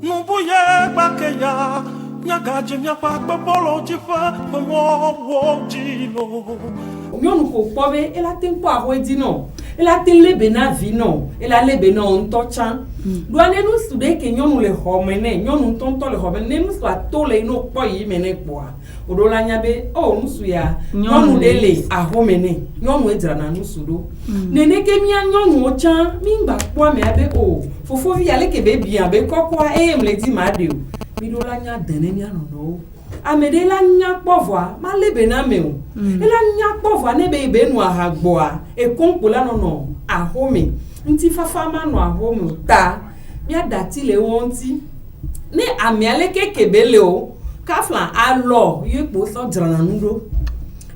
Non voyez pas que ya nyagaje nyapa gbolo jifa mo dilo. Nyɔnu ko kpɔ be ela te kpɔ ahoe di nɔ ela te lebe na vi nɔ ela lebe na ŋutɔ tsã doa ne nusu ɖe ke nyɔnu le xɔ me nɛ nyɔnu ŋutɔ le xɔ me ne nusu ato le yin kpɔ yi me ne kpɔa o ɖo la nya be o nusu ya nyɔnu ɖe le aho me nɛ nyɔnu edzrana nusu ɖo neneke mia nyɔnuwo tsã mi ŋgba kpɔ amea be o fofovi ale ke be bia be kɔkɔa eye mle di ma ɖe o mi ɖo la nya de ne mia nɔnɔwo. Ame ɖe la nya kpɔvɔa ma lebe na me o ela nya kpɔvɔa ne be be nu aha gbɔa ekonko la nɔnɔ ahome ŋti fafa ma nɔ ahome o ta mia dati le wo ŋti ne amea le keke be le o kafla alɔ ye kpo sɔ dzrana nu ɖo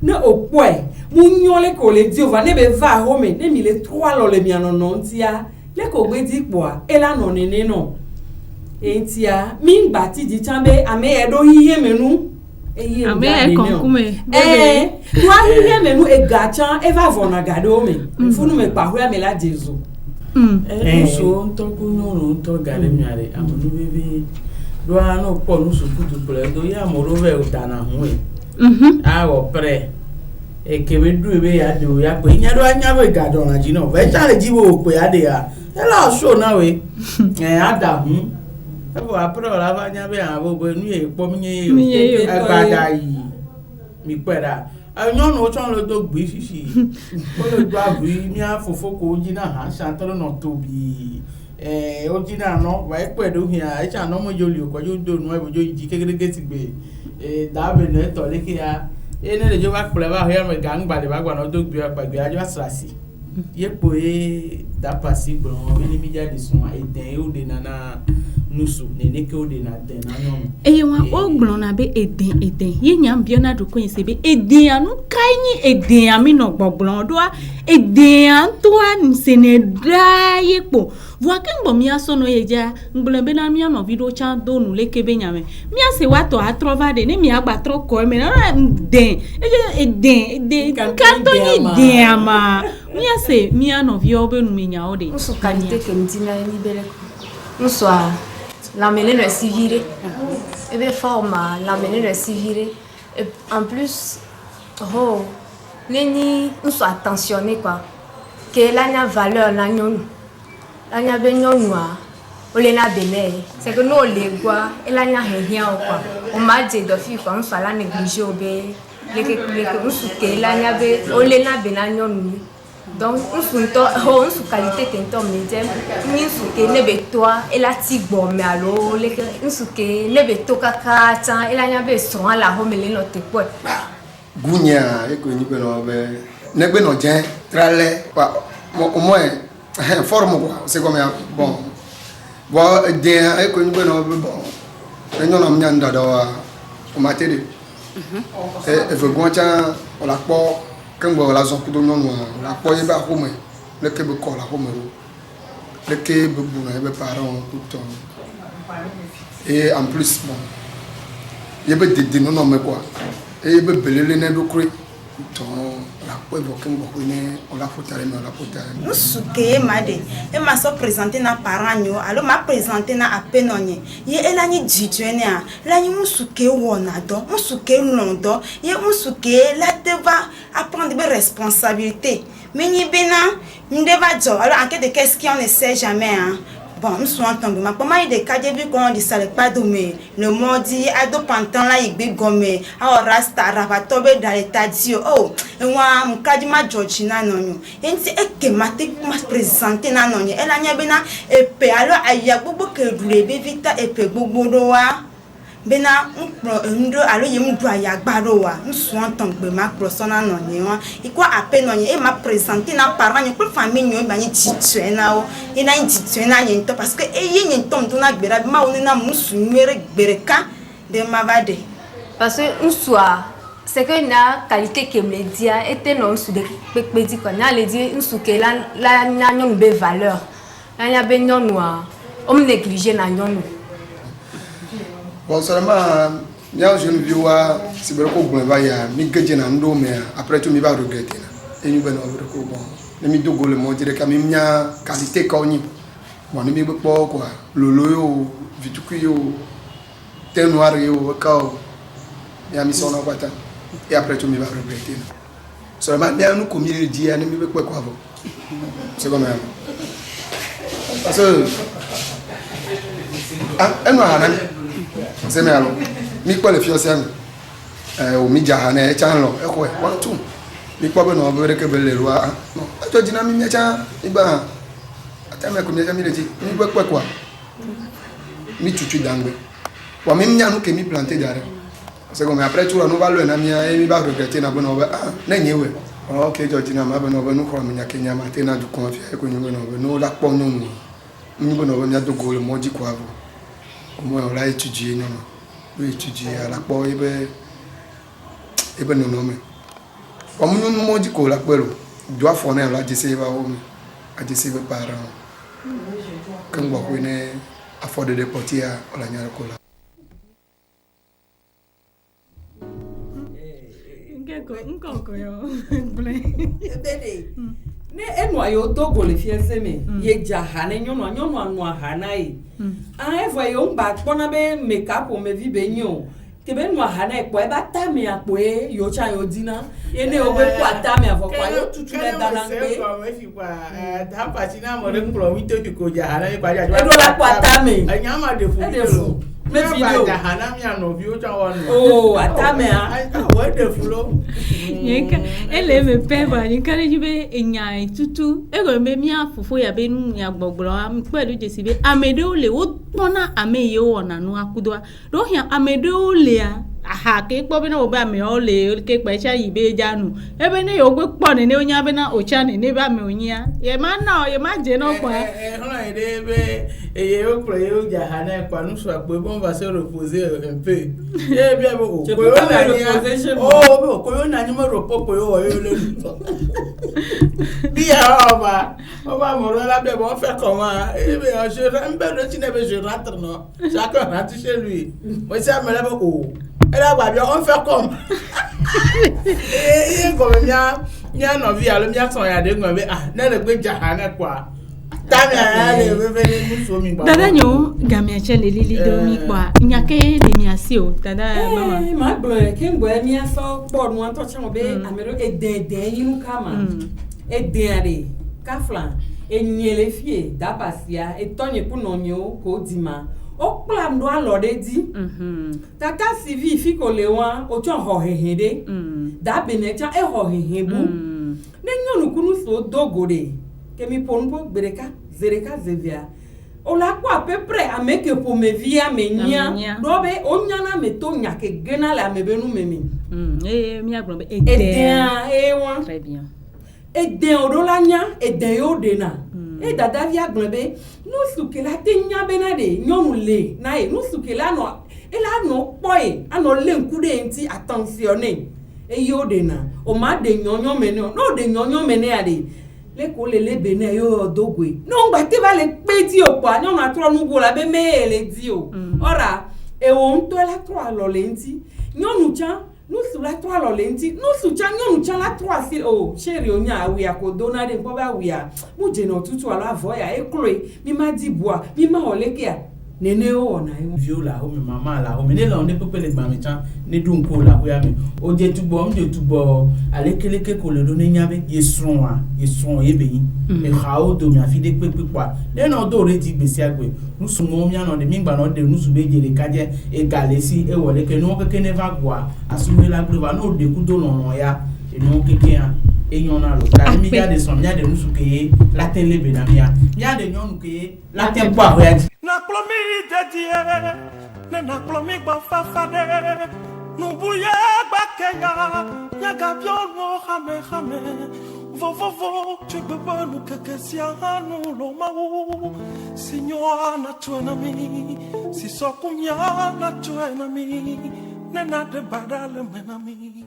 ne o kpɔe mu nyɔ le ko le di o va ne be va ahome ne mi le trɔ alɔ le mia nɔnɔ ŋtia le ko gbe di kpɔa ela nɔ nene nɔ. Etia mi gbati di chambe ame edo hiye menu eye ame konkume wa hiye menu e gacha eva vona gado me funu me pa hura me la Jesu so nto kunyo nto gale miare amunu bebe do ano po nu so kutu pole do ya moro ve utana hu a wo pre e kebe du be ya do ya pe nya do anya be gado na ji no ve chale ji wo pe ade ya ela so na we ada hu ebo apro la va nya be abo bo nu e po mi agbada yi mi pera anyo no chon lo do gbe sisi o lo do abu mi afofo ko ji na ha sha toro no tobi o ji na no wa e pe do hia e cha no mo joli ko jo do nu e bo jo ji kekere ti gbe da be no to le ki ya e ne le jo ba pele ba ho me gang ba de ba gba no do gbe apagbe ajo asrasi ye po e da pasi gbon mi ni mi ja de sun e den o de nana nusu nene ke o de na den na no e wa o gbon na be eden ye nyam bio na do ko se be eden anu kai ni eden ami no gbogbon do a eden anto an se ne dra ye po wa ken bo mi aso no ye ja ngbon be na mi no video chan do nu le ke be nyame mi ase wa to a trova de ne mi agba tro ko me na den eden kanto ni den ama mi ase mi no vio be nu mi nya o de musu qualité que me dit na ni bele musu l'amener le civirer et bien forma l'amener le civirer et en plus oh neni nous soit attentionné quoi que la nya valeur la nyon la nya be nyonwa o le na bele c'est que nous les quoi et la nya rien quoi on m'a dit de fille quoi on soit la négliger obe les que nous que la nya be o le na be na nyonu donc on sous qualité tento médium ni sous que ne be toi et la tigbo me allo le que sous que ne be to kaka tan et la nya be son la ho me le no te po gunya e ko ni pe no be ne gbe no jen trale pa au moins forme quoi c'est comme bon de e ko ni pe no be bon e no nam nya ndado o materi e veut goncha on la po quand on la zone pour nous la poignée va au moins le que be ko la ho mero le que be bu na be parents tout temps et en plus bon il be de non non mais quoi et be belele ne do kure ton la po évoquer ngo ne on la fotale mais on la fotale musuke made e ma so présenter na parents nyo alors ma présenter na apenonye ye elani jitwene a lani musuke wona do musuke londo ye musuke la deva apprendre des responsabilités mais ni bena ndeva jo alors en quelque de qu'est-ce qu'on ne sait jamais hein. Bon, nous sommes en ma comment il des cas de vu qu'on dit ça le pas domé le modi ado pantan la igbe gomé a rasta rabatobe dans l'état dio oh moi mon cas ma Georgina nonyo enti eke mate ma présenter na nonyo ela nya bena epe alors aya gbogbo ke dule be vita epe gbogbo do wa bena ndo alors yem do aya gbaro wa nous sommes en gbe ma persona nonyo wa iko ape nonyo e ma présenter na parents ni pour famille nyo ba ni titue na o e na titue na nyento parce que e ye nyento ndo na gbera ma oni na musu mere gbereka de mavade parce que on soit c'est que na qualité que me dia était non sous de pepedi quoi na le dire on sous que la na nyon be valeur na nya be nyon noir on négliger na nyon bon seulement nya je ne vois si be ko gun ba ya mi geje na ndo me après tout mi ba regretter na e ni be no be ko bon ne mi dogo le mo dire ka mi nya qualité ka oni bon ni mi be po quoi lolo yo vituku yo thé noir yo kao ya mi sona kwata et après tu me vas regretter seulement bien nous comme il dit ni mi be quoi quoi c'est comme ça parce que ah no hanan c'est mais alors mi quoi le fiancé o mi jahana e chan lo e ko e 1 2 mi kwa be no be ke be le wa no to jina mi mecha iba atame ko mi mecha mi le ji mi gbe kwa mi chuchu dangbe wa mi nya no ke mi planter dare c'est comme après tu no va lo na mi e mi ba regretter na be no be na nyewe ok jo jina ma be no be no ko mi nya kenya ma te na du confia e ko nyu be no be no la po no mi be no be mi ado go le moji kwa vo o mo la étudier no no étudier à la po ebe no me omunyu moji ko la pelo do afone la jese ba o mi a jese be para kan gbo ko ne afford de portia ola nyara ko la Nkoko yo. Ne enwa yo Togo le fiancé me ye jahane nyono anu ahana yi an evo yo ngba pona be makeup o me vi be nyo kebe no ahana e po e ba ta me apo e yo cha yo dina ene o be po ata me afo kwa yo tutu le dana ngbe da patina mo re ngro wi to ko jahana e kwa ja e do la po ata me anyama de fu me video jahana mi ano vi o cha won oh ata me a wa de fulo Yeka ele me peba ni kare jibe enya tutu e go me mi afofo ya be nu ya gbogboro am pelu jesi be amede ole wo pona ameye wona nu akudwa do hia amede ole a aha ke kpo be na oba me ole ke pe sha yibe janu ebe ne yo gbe po ni onya be na ocha ni ne ba me onya ye ma na ye ma je no kwa hola ide be ye o pro ye o jahana kwa nu so agbo bon va se reposer un peu e bien bo ko yo na ni oh ko yo na ni mo ropo ko yo le bi ya oba mo la be bon faire comment e be je rembe le ti ne be je rentre non chacun rentre chez lui moi ça me la oh elle a bien on fait comme et comme mia no vi alo mia son ya de ngbe na le gbe jahana kwa tami ale we mu so mi gba dada nyo gamia chele lili do mi kwa nyake de mi asio dada mama ma gbo ke ngbo mi aso po nu an to cha mo be amero eden yin kama eden are kaflan enyele fie dapasia etonye punonyo ko dima o plan do alode di tata cv fi ko le wan o cho ho hehede da benecha e ho hehebu ne nyonu kunu so dogore kemi ponpo bereka zereka zevia o la kwa à peu près ameke po me via menya do be onyana me to nyake gena la me benu meme mi agbo be wan très bien eden odolanya eden yodena e dada via gbe no sukela tenya benade nyonu le na e no sukela no ela no poi ano le nkude nti attentionné e yodena o ma de nyonyo mene no de nyonyo mene ade le ko le bene yo dogwe no ngba te ba le pe ti o pa nyonu atro nu go la be me le di o ora e o nto la tro alo le nti nyonu cha nous sur la 3 lo lenti nous sur chanyo nous la 3 si oh chéri onya awi akodo de ko ba wi a mu je no tutu ala voya e kloe mi ma di boa mi ma oleke a nene o ona e viola o mi mama la o mi ne lo ne pepe le gba mi chan ne dun ko la boya mi o je tubo alekeleke ko le do ne nyabe yesun ye beyin e ha o do mi afide pepe kwa de no do re ti gbesi agbe nusu mo mi ano de mi gba no de nusu be jele kaje e galesi e wole ke no keke ne va gwa asumi la gbe wa no de ku do no ya e no keke an e yon na lo da mi ya de son mi ya de nusu ke la tele be na mi ya de nyonu ke la te pa ho ya na plomi dedie ne na plomi gba fafade nu buye gba kenya ya ga biolo hame vo tu bebe nu kekesia nu lo mau signora na tuena mi si so kunya na tuena mi ne na de badale menami